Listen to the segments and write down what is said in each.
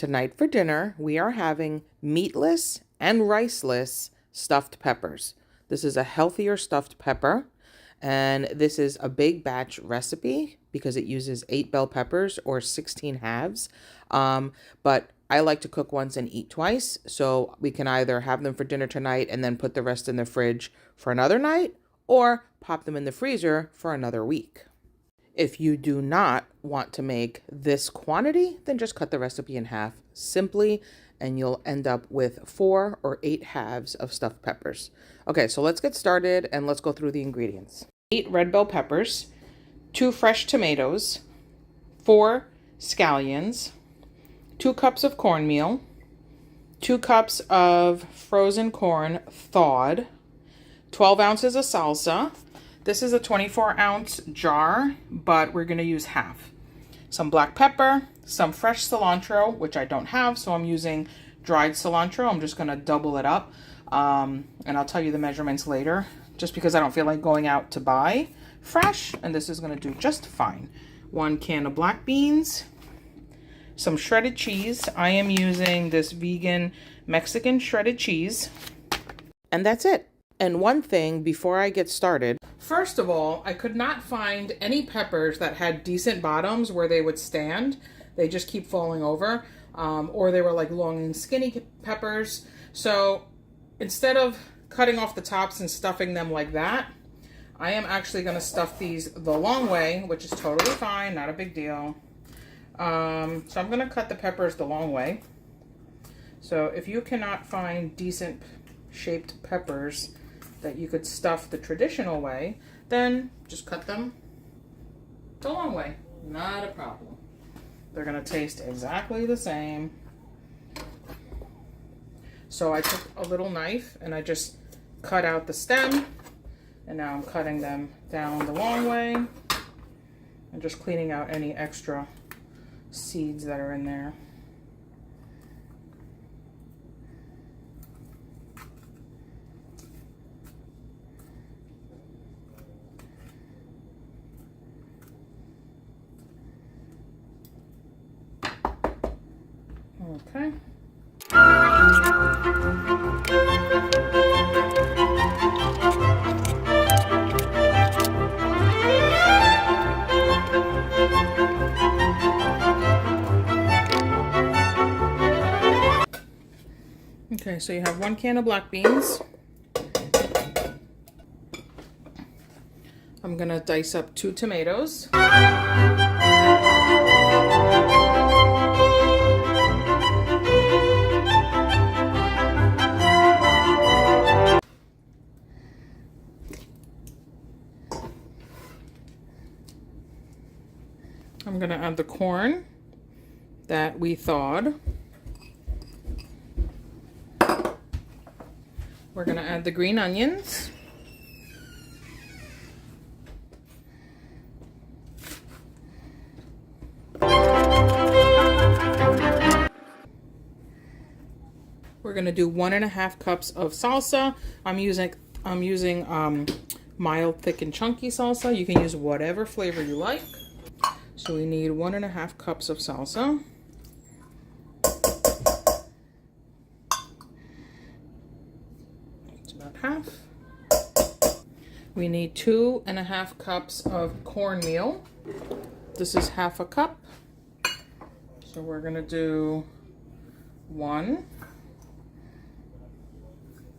Tonight for dinner, we are having meatless and riceless stuffed peppers. This is a healthier stuffed pepper, and this is a big batch recipe because it uses 8 bell peppers or 16 halves. But I like to cook once and eat twice, so we can either have them for dinner tonight and then put the rest in the fridge for another night, or pop them in the freezer for another week. If you do not want to make this quantity, then just cut the recipe in half simply, and you'll end up with 4 or 8 halves of stuffed peppers. Okay, so let's get started and let's go through the ingredients. 8 red bell peppers, 2 fresh tomatoes, 4 scallions, 2 cups of cornmeal, 2 cups of frozen corn thawed, 12 ounces of salsa. This is a 24-ounce jar, but we're going to use half. Some black pepper, some fresh cilantro, which I don't have, so I'm using dried cilantro. I'm just going to double it up, and I'll tell you the measurements later, just because I don't feel like going out to buy fresh, and this is going to do just fine. 1 can of black beans, some shredded cheese. I am using this vegan Mexican shredded cheese, and that's it. And one thing before I get started, first of all, I could not find any peppers that had decent bottoms where they would stand. They just keep falling over, or they were like long and skinny peppers. So instead of cutting off the tops and stuffing them like that, I am actually going to stuff these the long way, which is totally fine, not a big deal. So I'm going to cut the peppers the long way. So if you cannot find decent shaped peppers that you could stuff the traditional way, then just cut them the long way. Not a problem. They're gonna taste exactly the same. So I took a little knife and I just cut out the stem, and now I'm cutting them down the long way and just cleaning out any extra seeds that are in there. Okay. Okay, so you have 1 can of black beans. I'm gonna dice up 2 tomatoes. I'm going to add the corn that we thawed. We're going to add the green onions. We're going to do 1.5 cups of salsa. I'm using mild, thick, and chunky salsa. You can use whatever flavor you like. So we need 1.5 cups of salsa. It's about half. We need 2.5 cups of cornmeal. This is half a cup. So we're gonna do 1.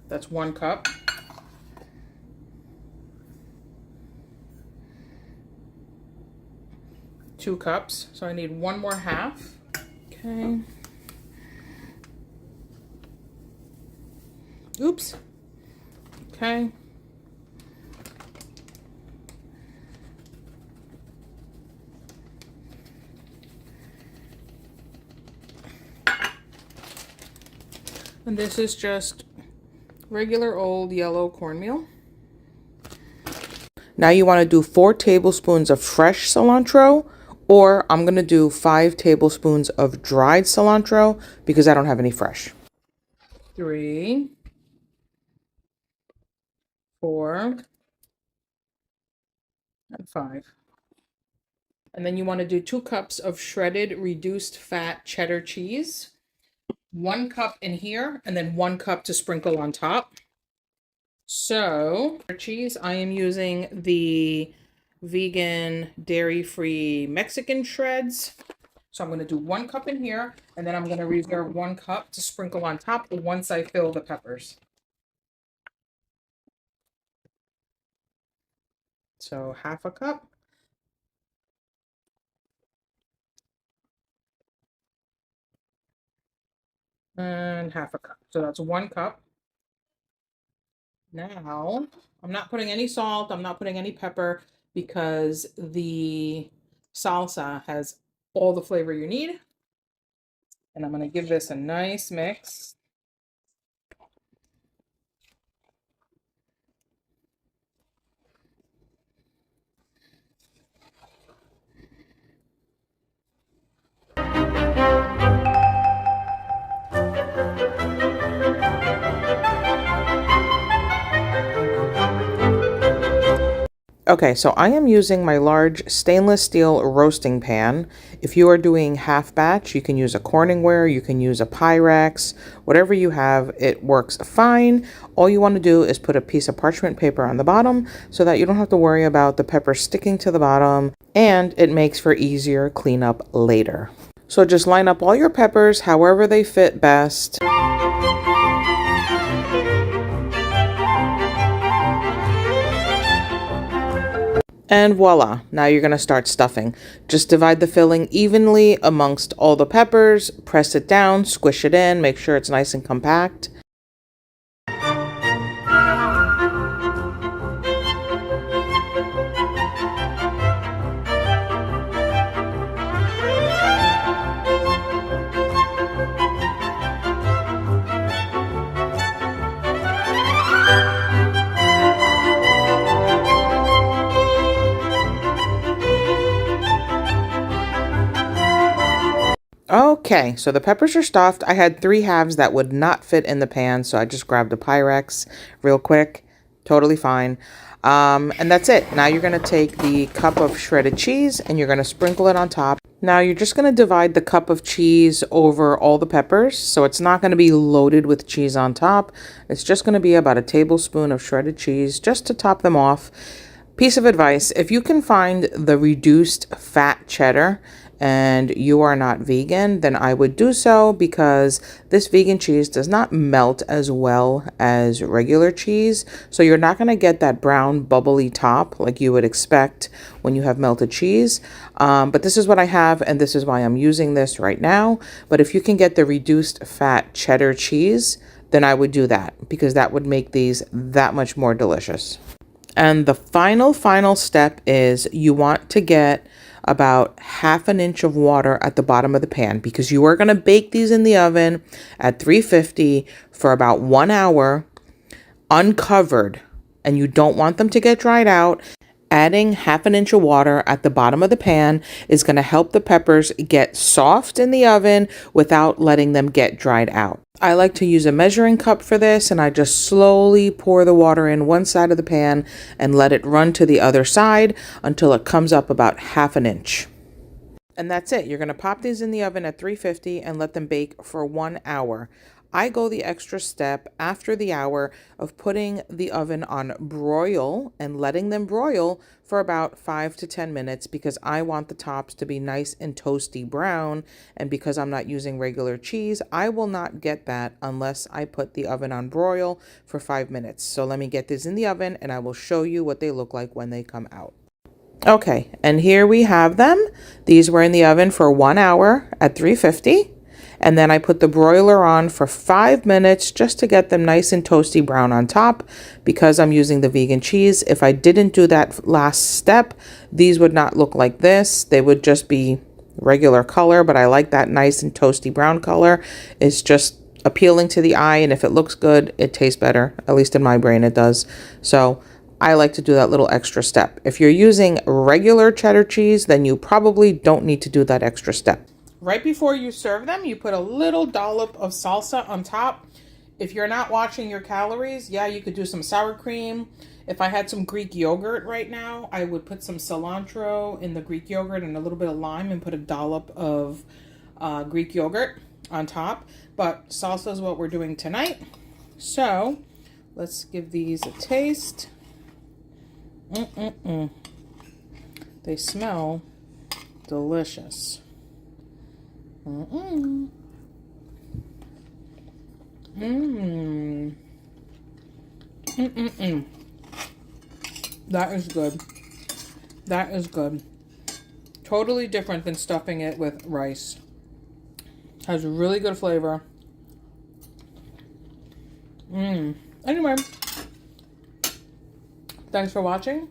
That's 1 cup. Two cups, so I need 1 more half. Okay. Oops. Okay. And this is just regular old yellow cornmeal. Now you want to do 4 tablespoons of fresh cilantro, or I'm going to do 5 tablespoons of dried cilantro because I don't have any fresh. 3, 4, and 5. And then you want to do 2 cups of shredded reduced fat cheddar cheese. 1 cup in here, and then 1 cup to sprinkle on top. So, for cheese, I am using the vegan, dairy-free Mexican shreds. So I'm going to do 1 cup in here, and then I'm going to reserve 1 cup to sprinkle on top once I fill the peppers. So 1/2 cup. And 1/2 cup. So that's 1 cup. Now, I'm not putting any salt, I'm not putting any pepper because the salsa has all the flavor you need. And I'm going to give this a nice mix. Okay, so I am using my large stainless steel roasting pan. If you are doing half batch, you can use a Corningware, you can use a Pyrex, whatever you have, it works fine. All you want to do is put a piece of parchment paper on the bottom so that you don't have to worry about the pepper sticking to the bottom, and it makes for easier cleanup later. So just line up all your peppers however they fit best. And voila, now you're going to start stuffing. Just divide the filling evenly amongst all the peppers, press it down, squish it in, make sure it's nice and compact. Okay, so the peppers are stuffed. I had 3 halves that would not fit in the pan, so I just grabbed a Pyrex real quick. Totally fine. And that's it. Now you're going to take the cup of shredded cheese and you're going to sprinkle it on top. Now you're just going to divide the cup of cheese over all the peppers, so it's not going to be loaded with cheese on top. It's just going to be about a tablespoon of shredded cheese just to top them off. Piece of advice, if you can find the reduced fat cheddar and you are not vegan, then I would do so because this vegan cheese does not melt as well as regular cheese. So you're not going to get that brown bubbly top like you would expect when you have melted cheese. But this is what I have, and this is why I'm using this right now. But if you can get the reduced fat cheddar cheese, then I would do that because that would make these that much more delicious. And the final step is you want to get about 1/2 inch of water at the bottom of the pan because you are going to bake these in the oven at 350 for about 1 hour uncovered, and you don't want them to get dried out. Adding 1/2 inch of water at the bottom of the pan is going to help the peppers get soft in the oven without letting them get dried out. I like to use a measuring cup for this, and I just slowly pour the water in one side of the pan and let it run to the other side until it comes up about 1/2 inch. And that's it. You're going to pop these in the oven at 350 and let them bake for 1 hour. I go the extra step after the hour of putting the oven on broil and letting them broil for about 5 to 10 minutes because I want the tops to be nice and toasty brown. And because I'm not using regular cheese, I will not get that unless I put the oven on broil for 5 minutes. So let me get these in the oven and I will show you what they look like when they come out. Okay, and here we have them. These were in the oven for 1 hour at 350. And then I put the broiler on for 5 minutes just to get them nice and toasty brown on top because I'm using the vegan cheese. If I didn't do that last step, these would not look like this. They would just be regular color, but I like that nice and toasty brown color. It's just appealing to the eye, and if it looks good, it tastes better. At least in my brain it does. So I like to do that little extra step. If you're using regular cheddar cheese, then you probably don't need to do that extra step. Right before you serve them, you put a little dollop of salsa on top. If you're not watching your calories, yeah, you could do some sour cream. If I had some Greek yogurt right now, I would put some cilantro in the Greek yogurt and a little bit of lime and put a dollop of Greek yogurt on top. But salsa is what we're doing tonight. So let's give these a taste. They smell delicious. That is good. That is good. Totally different than stuffing it with rice. Has really good flavor. Anyway, thanks for watching.